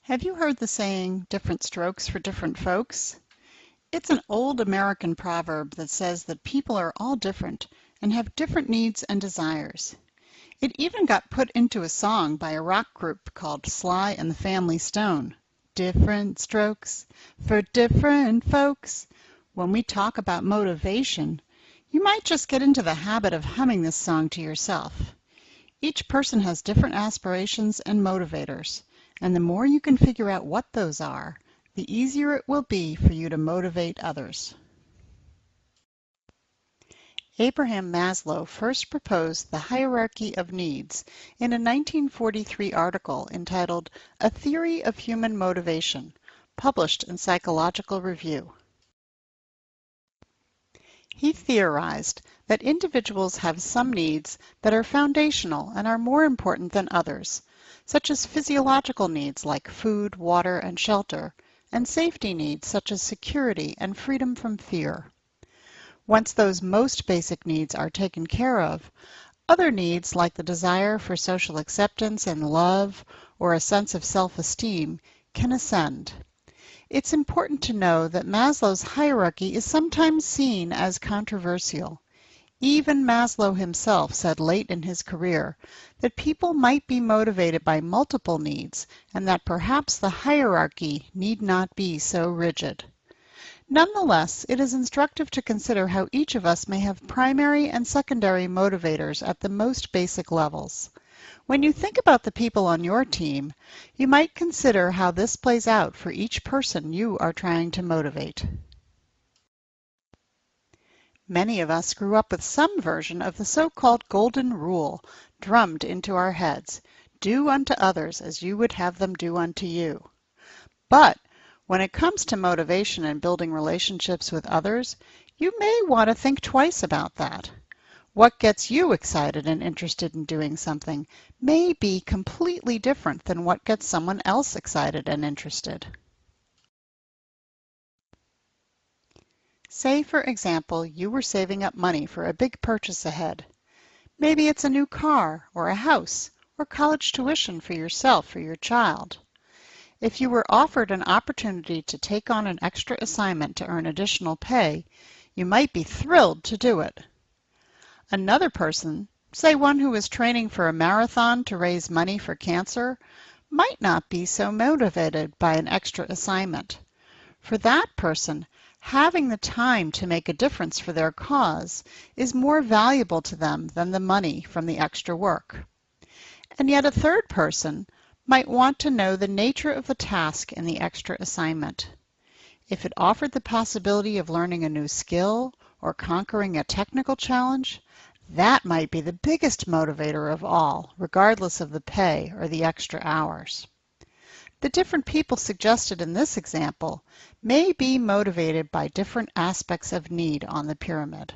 Have you heard the saying, different strokes for different folks? It's an old American proverb that says that people are all different and have different needs and desires. It even got put into a song by a rock group called Sly and the Family Stone. Different strokes for different folks. When we talk about motivation, you might just get into the habit of humming this song to yourself. Each person has different aspirations and motivators, and the more you can figure out what those are, the easier it will be for you to motivate others. Abraham Maslow first proposed the hierarchy of needs in a 1943 article entitled A Theory of Human Motivation, published in Psychological Review. He theorized that individuals have some needs that are foundational and are more important than others, such as physiological needs like food, water, and shelter, and safety needs such as security and freedom from fear. Once those most basic needs are taken care of, other needs like the desire for social acceptance and love or a sense of self-esteem can ascend. It's important to know that Maslow's hierarchy is sometimes seen as controversial. Even Maslow himself said late in his career that people might be motivated by multiple needs and that perhaps the hierarchy need not be so rigid. Nonetheless, it is instructive to consider how each of us may have primary and secondary motivators at the most basic levels. When you think about the people on your team, you might consider how this plays out for each person you are trying to motivate. Many of us grew up with some version of the so-called golden rule drummed into our heads: do unto others as you would have them do unto you. But when it comes to motivation and building relationships with others, you may want to think twice about that. What gets you excited and interested in doing something may be completely different than what gets someone else excited and interested. Say, for example, you were saving up money for a big purchase ahead. Maybe it's a new car or a house or college tuition for yourself or your child. If you were offered an opportunity to take on an extra assignment to earn additional pay, you might be thrilled to do it. Another person, say one who is training for a marathon to raise money for cancer, might not be so motivated by an extra assignment. For that person, having the time to make a difference for their cause is more valuable to them than the money from the extra work. And yet a third person might want to know the nature of the task in the extra assignment. If it offered the possibility of learning a new skill or conquering a technical challenge, that might be the biggest motivator of all, regardless of the pay or the extra hours. The different people suggested in this example may be motivated by different aspects of need on the pyramid.